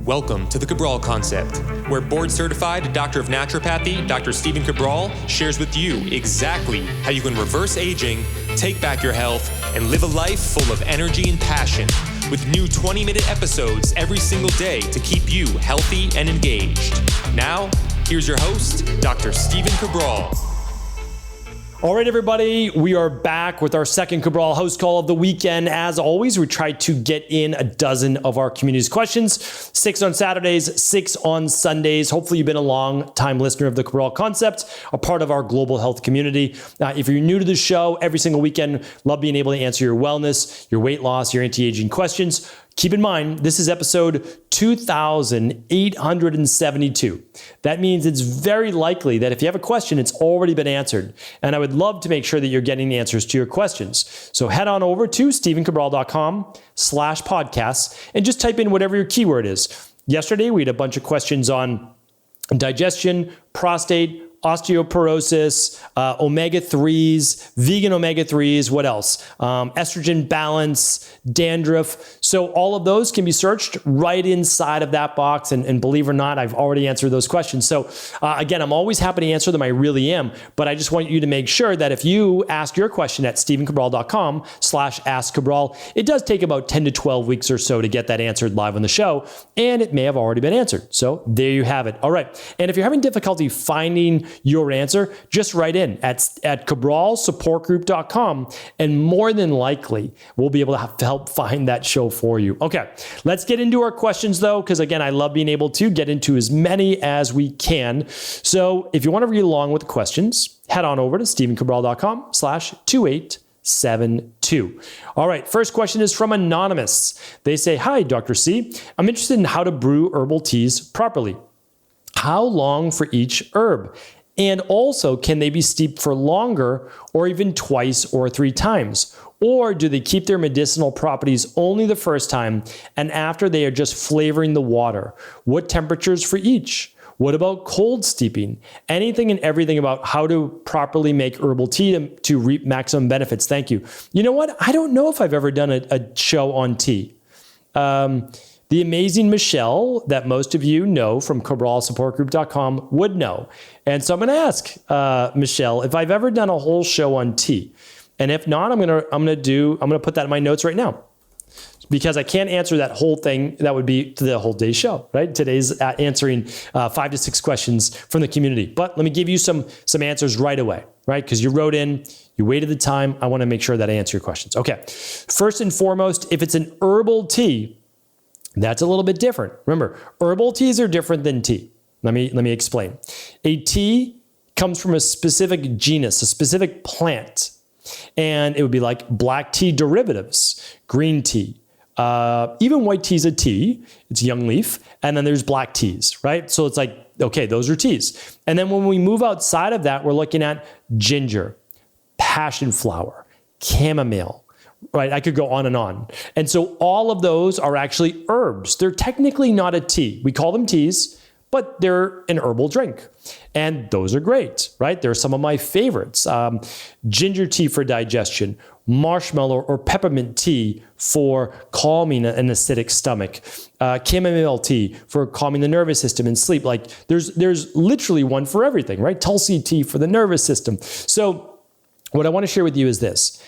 Welcome to the Cabral Concept, where board-certified Doctor of Naturopathy, Dr. Stephen Cabral, shares with you exactly how you can reverse aging, take back your health, and live a life full of energy and passion, with new 20-minute episodes every single day to keep you healthy and engaged. Now, here's your host, Dr. Stephen Cabral. All right, everybody, we are back with our second Cabral HouseCall of the weekend. As always, we try to get in a dozen of our community's questions, 6 on Saturdays, 6 on Sundays. Hopefully you've been a long-time listener of the Cabral Concept, a part of our global health community. If you're new to the show, every single weekend, love being able to answer your wellness, your weight loss, your anti-aging questions. Keep in mind, this is episode 2,872. That means it's very likely that if you have a question, it's already been answered. And I would love to make sure that you're getting the answers to your questions. So head on over to stephencabral.com/podcasts and just type in whatever your keyword is. Yesterday, we had a bunch of questions on digestion, prostate, osteoporosis, omega-3s, vegan omega-3s, what else? Estrogen balance, dandruff. So all of those can be searched right inside of that box. And believe it or not, I've already answered those questions. So again, I'm always happy to answer them. I really am. But I just want you to make sure that if you ask your question at stephencabral.com/askcabral, it does take about 10 to 12 weeks or so to get that answered live on the show. And it may have already been answered. So there you have it. All right. And if you're having difficulty finding your answer, just write in at cabralsupportgroup.com, and more than likely we'll be able to help find that show for you. Okay, let's get into our questions though, because again, I love being able to get into as many as we can. So if you want to read along with the questions, head on over to stephencabral.com/2872. All right, first question is from Anonymous. They say, "Hi, Dr. C. I'm interested in how to brew herbal teas properly. How long for each herb? And also, can they be steeped for longer or even twice or 3 times? Or do they keep their medicinal properties only the first time and after they are just flavoring the water? What temperatures for each? What about cold steeping? Anything and everything about how to properly make herbal tea to reap maximum benefits. Thank you." You know what? I don't know if I've ever done a show on tea. The amazing Michelle that most of you know from cabralsupportgroup.com would know. And so I'm going to ask Michelle if I've ever done a whole show on tea. And if not, I'm going to put that in my notes right now, because I can't answer that whole thing. That would be the whole day's show, right? Today's answering 5 to 6 questions from the community. But let me give you some answers right away, right? Because you wrote in, you waited the time. I want to make sure that I answer your questions. Okay. First and foremost, if it's an herbal tea, that's a little bit different. Remember, herbal teas are different than tea. Let me explain. A tea comes from a specific genus, a specific plant. And it would be like black tea derivatives, green tea, even white tea is a tea. It's young leaf. And then there's black teas, right? So it's like, okay, those are teas. And then when we move outside of that, we're looking at ginger, passion flower, chamomile, right? I could go on and on. And so all of those are actually herbs. They're technically not a tea. We call them teas, but they're an herbal drink. And those are great, right? They're some of my favorites. Ginger tea for digestion, marshmallow or peppermint tea for calming an acidic stomach, chamomile tea for calming the nervous system and sleep. Like there's literally one for everything, right? Tulsi tea for the nervous system. So what I want to share with you is this.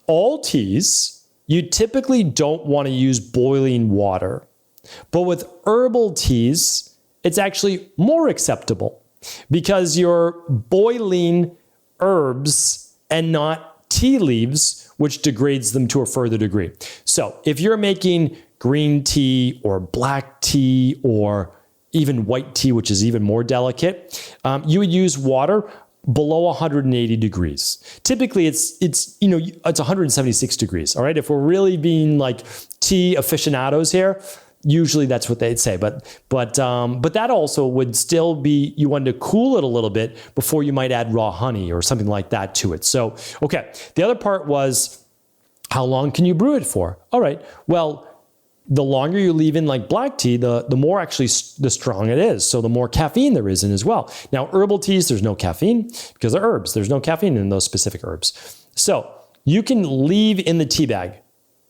All teas, you typically don't want to use boiling water. But with herbal teas, it's actually more acceptable because you're boiling herbs and not tea leaves, which degrades them to a further degree. So if you're making green tea or black tea or even white tea, which is even more delicate, you would use water below 180 degrees. Typically it's 176 degrees. All right. If we're really being like tea aficionados here, usually that's what they'd say. But that also would still be, you want to cool it a little bit before you might add raw honey or something like that to it. So, okay. The other part was, how long can you brew it for? All right. Well, the longer you leave in like black tea, the more actually the strong it is. So the more caffeine there is in as well. Now, herbal teas, there's no caffeine because they're herbs. There's no caffeine in those specific herbs. So you can leave in the tea bag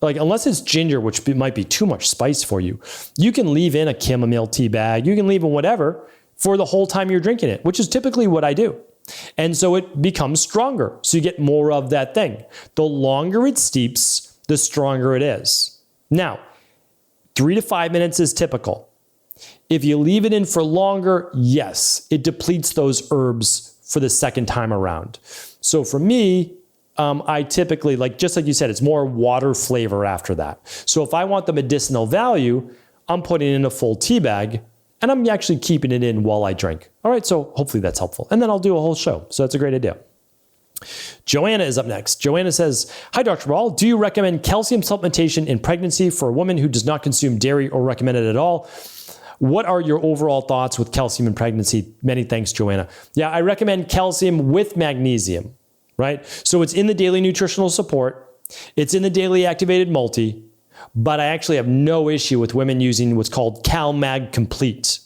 like unless it's ginger, which might be too much spice for you, you can leave in a chamomile tea bag. You can leave in whatever for the whole time you're drinking it, which is typically what I do. And so it becomes stronger. So you get more of that thing. The longer it steeps, the stronger it is. Now, 3 to 5 minutes is typical. If you leave it in for longer, yes, it depletes those herbs for the second time around. So for me, I typically, just like you said, it's more water flavor after that. So if I want the medicinal value, I'm putting in a full tea bag and I'm actually keeping it in while I drink. All right, so hopefully that's helpful. And then I'll do a whole show. So that's a great idea. Joanna is up next. Joanna says, hi, Dr. Cabral. Do you recommend calcium supplementation in pregnancy for a woman who does not consume dairy or recommend it at all? What are your overall thoughts with calcium in pregnancy? Many thanks, Joanna. Yeah, I recommend calcium with magnesium, right? So it's in the daily nutritional support. It's in the daily activated multi, but I actually have no issue with women using what's called CalMag Complete,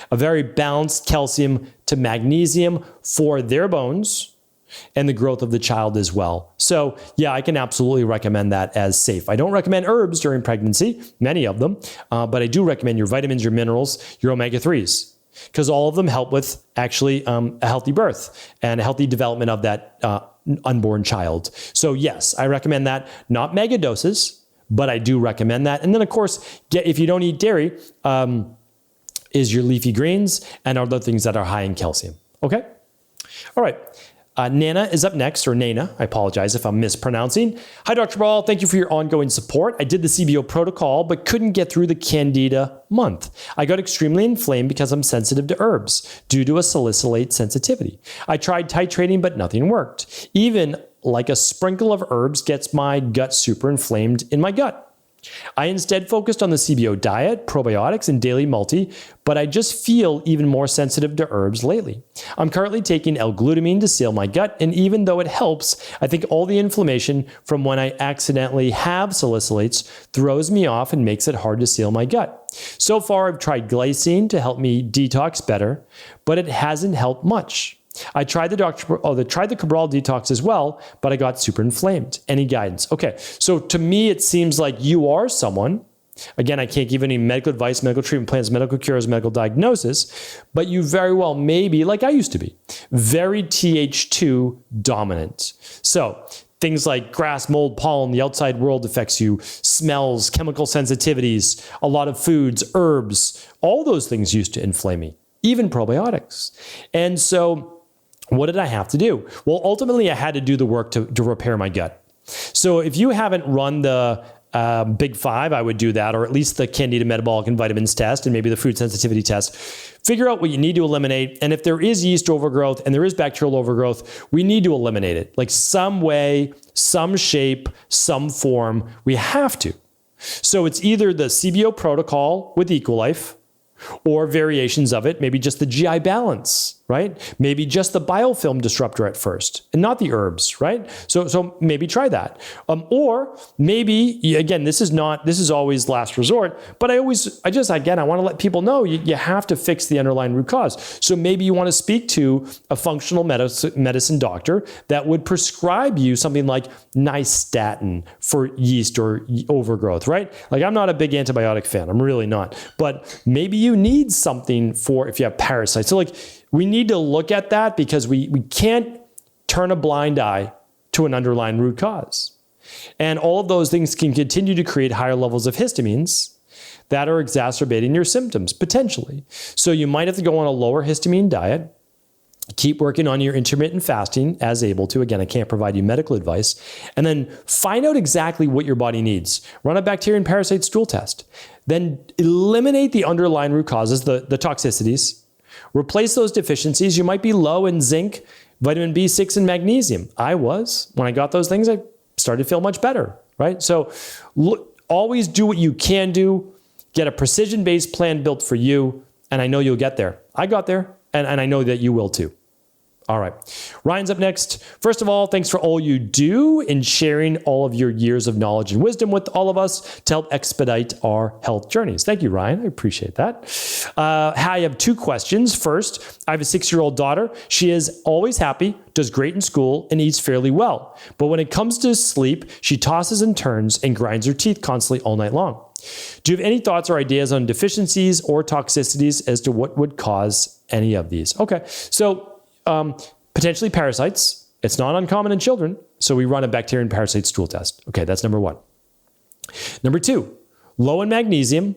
a very balanced calcium to magnesium for their bones and the growth of the child as well. So yeah, I can absolutely recommend that as safe. I don't recommend herbs during pregnancy, many of them, but I do recommend your vitamins, your minerals, your omega-3s, because all of them help with actually a healthy birth and a healthy development of that unborn child. So yes, I recommend that, not mega doses, but I do recommend that. And then of course, if you don't eat dairy, is your leafy greens and other things that are high in calcium. Okay? All right. Nana is up next, or Nana. I apologize if I'm mispronouncing. Hi, Dr. Cabral. Thank you for your ongoing support. I did the CBO protocol, but couldn't get through the Candida month. I got extremely inflamed because I'm sensitive to herbs due to a salicylate sensitivity. I tried titrating, but nothing worked. Even like a sprinkle of herbs gets my gut super inflamed in my gut. I instead focused on the CBO diet, probiotics, and daily multi, but I just feel even more sensitive to herbs lately. I'm currently taking L-glutamine to seal my gut, and even though it helps, I think all the inflammation from when I accidentally have salicylates throws me off and makes it hard to seal my gut. So far, I've tried glycine to help me detox better, but it hasn't helped much. I tried the Cabral detox as well, but I got super inflamed. Any guidance? Okay, so to me, it seems like you are someone, again, I can't give any medical advice, medical treatment plans, medical cures, medical diagnosis, but you very well may be, like I used to be, very Th2 dominant. So things like grass, mold, pollen, the outside world affects you, smells, chemical sensitivities, a lot of foods, herbs, all those things used to inflame me, even probiotics. And so what did I have to do? Well, ultimately, I had to do the work to repair my gut. So if you haven't run the Big Five, I would do that, or at least the Candida metabolic and vitamins test and maybe the food sensitivity test. Figure out what you need to eliminate. And if there is yeast overgrowth and there is bacterial overgrowth, we need to eliminate it. Like some way, some shape, some form, we have to. So it's either the CBO protocol with Equilife, or variations of it, maybe just the GI balance, right? Maybe just the biofilm disruptor at first and not the herbs, right? So maybe try that. Or maybe, again, this is always last resort, but I want to let people know you have to fix the underlying root cause. So maybe you want to speak to a functional medicine doctor that would prescribe you something like nystatin for yeast or overgrowth, right? Like I'm not a big antibiotic fan. I'm really not. But maybe you need something for if you have parasites. So like we need to look at that because we can't turn a blind eye to an underlying root cause. And all of those things can continue to create higher levels of histamines that are exacerbating your symptoms potentially. So you might have to go on a lower histamine diet, keep working on your intermittent fasting as able to. Again, I can't provide you medical advice. And then find out exactly what your body needs. Run a bacteria and parasite stool test. Then eliminate the underlying root causes, the toxicities. Replace those deficiencies. You might be low in zinc, vitamin B6, and magnesium. I was. When I got those things, I started to feel much better, right? So always do what you can do. Get a precision-based plan built for you, and I know you'll get there. I got there, and I know that you will too. All right. Ryan's up next. First of all, thanks for all you do in sharing all of your years of knowledge and wisdom with all of us to help expedite our health journeys. Thank you, Ryan. I appreciate that. I have 2 questions. First, I have a 6-year-old daughter. She is always happy, does great in school, and eats fairly well. But when it comes to sleep, she tosses and turns and grinds her teeth constantly all night long. Do you have any thoughts or ideas on deficiencies or toxicities as to what would cause any of these? Okay. So, potentially parasites. It's not uncommon in children. So we run a bacterium parasite stool test. Okay, that's number 1. Number 2, low in magnesium,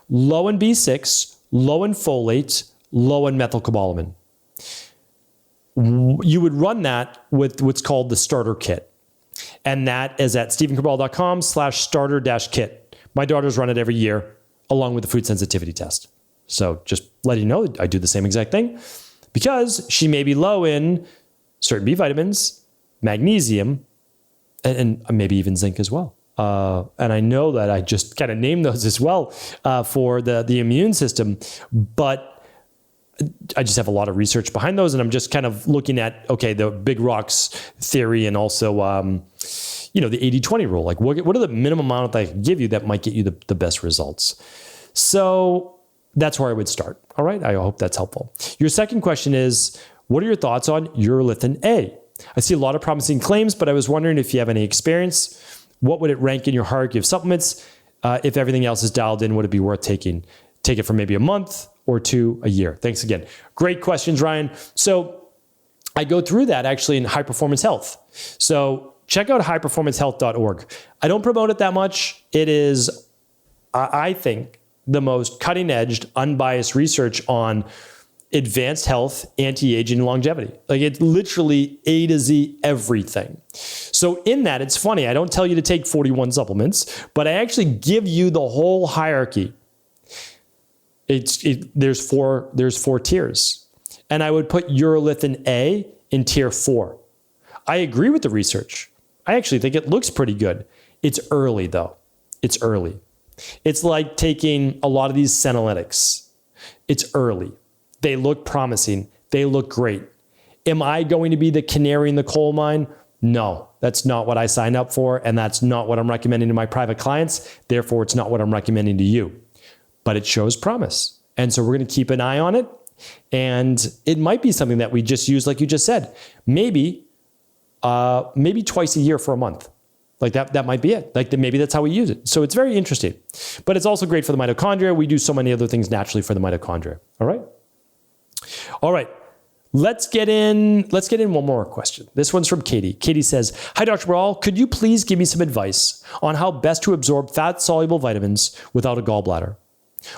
low in B6, low in folate, low in methylcobalamin. You would run that with what's called the starter kit. And that is at stevencabral.com/starter-kit. My daughters run it every year along with the food sensitivity test. So just letting you know, I do the same exact thing. Because she may be low in certain B vitamins, magnesium, and maybe even zinc as well. And I know that I just kind of named those as well for the immune system, but I just have a lot of research behind those, and I'm just kind of looking at, okay, the big rocks theory and also, the 80-20 rule. Like, what are the minimum amount that I can give you that might get you the best results? So that's where I would start. All right. I hope that's helpful. Your second question is, what are your thoughts on Urolithin A? I see a lot of promising claims, but I was wondering if you have any experience. What would it rank in your hierarchy of supplements? If everything else is dialed in, would it be worth taking? Take it for maybe a month or 2 a year. Thanks again. Great questions, Ryan. So I go through that actually in High Performance Health. So check out highperformancehealth.org. I don't promote it that much. It is, I think, the most cutting-edge, unbiased research on advanced health, anti-aging, and longevity. Like, it's literally A to Z everything. So in that, it's funny. I don't tell you to take 41 supplements, but I actually give you the whole hierarchy. There's four tiers. And I would put Urolithin A in tier 4. I agree with the research. I actually think it looks pretty good. It's early, though. It's early. It's like taking a lot of these senolytics. It's early. They look promising. They look great. Am I going to be the canary in the coal mine? No, that's not what I signed up for, and that's not what I'm recommending to my private clients. Therefore, it's not what I'm recommending to you. But it shows promise. And so we're going to keep an eye on it. And it might be something that we just use, like you just said, maybe twice a year for a month. Like that might be it. Like maybe that's how we use it. So it's very interesting, but it's also great for the mitochondria. We do so many other things naturally for the mitochondria. All right. Let's get in one more question. This one's from Katie. Katie says, "Hi, Dr. Cabral. Could you please give me some advice on how best to absorb fat-soluble vitamins without a gallbladder?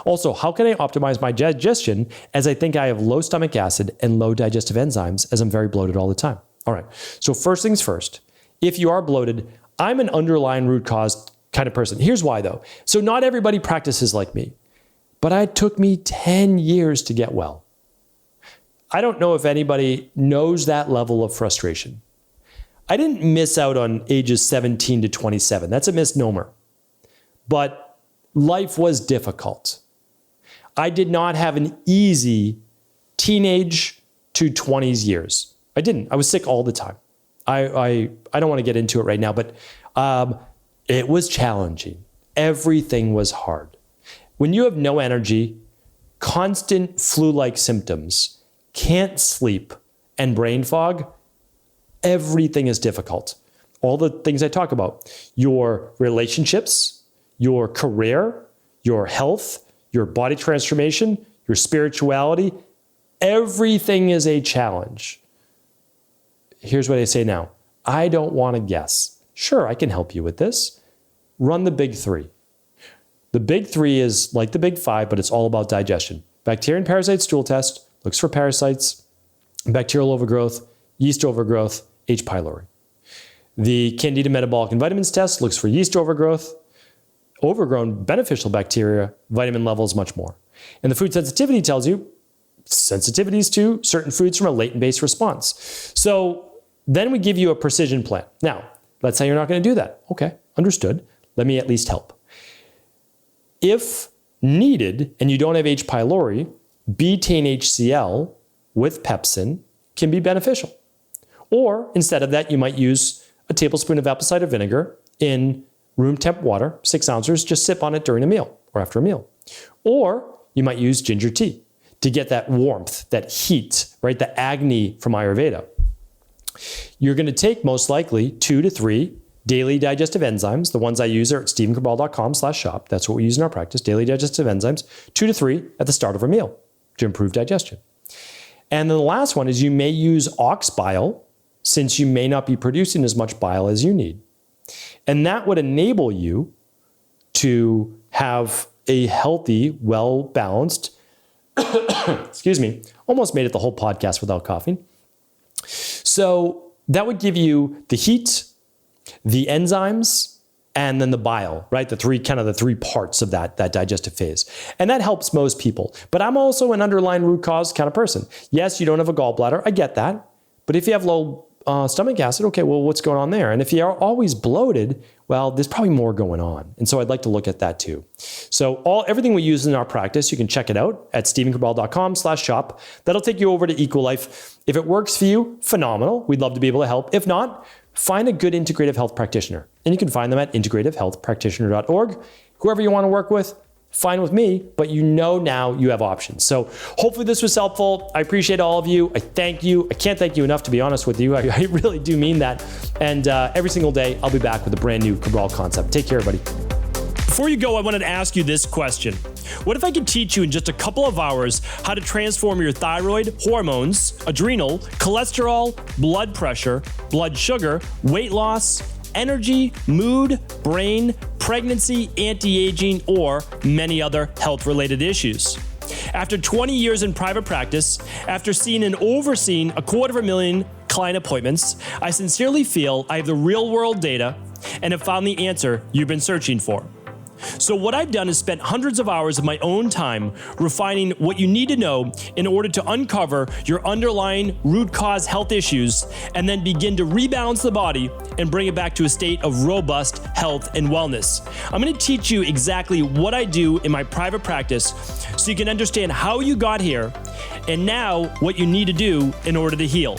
Also, how can I optimize my digestion as I think I have low stomach acid and low digestive enzymes as I'm very bloated all the time?" All right. So first things first, if you are bloated, I'm an underlying root cause kind of person. Here's why though. So not everybody practices like me, but it took me 10 years to get well. I don't know if anybody knows that level of frustration. I didn't miss out on ages 17 to 27. That's a misnomer. But life was difficult. I did not have an easy teenage to 20s years. I didn't. I was sick all the time. I don't want to get into it right now, but it was challenging. Everything was hard. When you have no energy, constant flu-like symptoms, can't sleep, and brain fog, everything is difficult. All the things I talk about, your relationships, your career, your health, your body transformation, your spirituality, everything is a challenge. Here's what I say now. I don't want to guess. Sure, I can help you with this. Run the big 3. The big 3 is like the big 5, but it's all about digestion. Bacterium parasite stool test looks for parasites, bacterial overgrowth, yeast overgrowth, H. pylori. The Candida metabolic and vitamins test looks for yeast overgrowth, overgrown beneficial bacteria, vitamin levels, much more. And the food sensitivity tells you sensitivities to certain foods from a latent-based response. So then we give you a precision plan. Now, let's say you're not going to do that. Okay, understood. Let me at least help. If needed and you don't have H. pylori, betaine HCl with pepsin can be beneficial. Or instead of that, you might use a tablespoon of apple cider vinegar in room temp water, 6 ounces, just sip on it during a meal or after a meal. Or you might use ginger tea to get that warmth, that heat, right? The agni from Ayurveda. You're going to take most likely 2 to 3 daily digestive enzymes. The ones I use are at stevencabral.com/shop. That's what we use in our practice, daily digestive enzymes, 2 to 3 at the start of a meal to improve digestion. And then the last one is you may use ox bile, since you may not be producing as much bile as you need. And that would enable you to have a healthy, well-balanced, excuse me, almost made it the whole podcast without coughing. So that would give you the heat, the enzymes, and then the bile, right? The three parts of that digestive phase. And that helps most people. But I'm also an underlying root cause kind of person. Yes, you don't have a gallbladder. I get that. But if you have low stomach acid, okay, well, what's going on there? And if you are always bloated, well, there's probably more going on. And so I'd like to look at that too. So everything we use in our practice, you can check it out at stevencabral.com/shop. That'll take you over to EcoLife. If it works for you, phenomenal. We'd love to be able to help. If not, find a good integrative health practitioner. And you can find them at integrativehealthpractitioner.org. Whoever you want to work with, fine with me, but you know now you have options. So hopefully this was helpful. I appreciate all of you. I thank you. I can't thank you enough, to be honest with you. I really do mean that. And every single day, I'll be back with a brand new Cabral concept. Take care, everybody. Before you go, I wanted to ask you this question. What if I could teach you in just a couple of hours how to transform your thyroid, hormones, adrenal, cholesterol, blood pressure, blood sugar, weight loss, energy, mood, brain, pregnancy, anti-aging, or many other health-related issues? After 20 years in private practice, after seeing and overseeing 250,000 client appointments, I sincerely feel I have the real-world data and have found the answer you've been searching for. So what I've done is spent hundreds of hours of my own time refining what you need to know in order to uncover your underlying root cause health issues and then begin to rebalance the body and bring it back to a state of robust health and wellness. I'm going to teach you exactly what I do in my private practice so you can understand how you got here and now what you need to do in order to heal.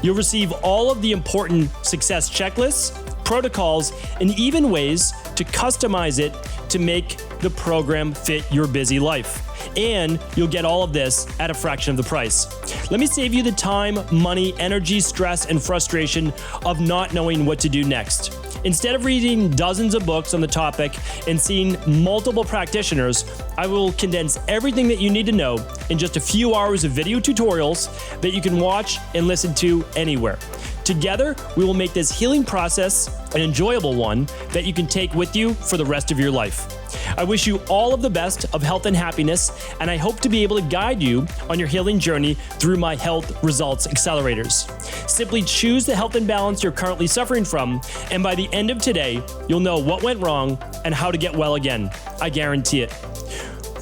You'll receive all of the important success checklists, protocols, and even ways to customize it to make the program fit your busy life. And you'll get all of this at a fraction of the price. Let me save you the time, money, energy, stress, and frustration of not knowing what to do next. Instead of reading dozens of books on the topic and seeing multiple practitioners, I will condense everything that you need to know in just a few hours of video tutorials that you can watch and listen to anywhere. Together, we will make this healing process an enjoyable one that you can take with you for the rest of your life. I wish you all of the best of health and happiness, and I hope to be able to guide you on your healing journey through my health results accelerators. Simply choose the health imbalance you're currently suffering from, and by the end of today, you'll know what went wrong and how to get well again. I guarantee it.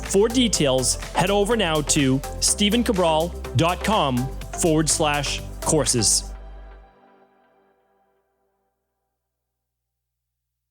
For details, head over now to stevencabral.com/courses.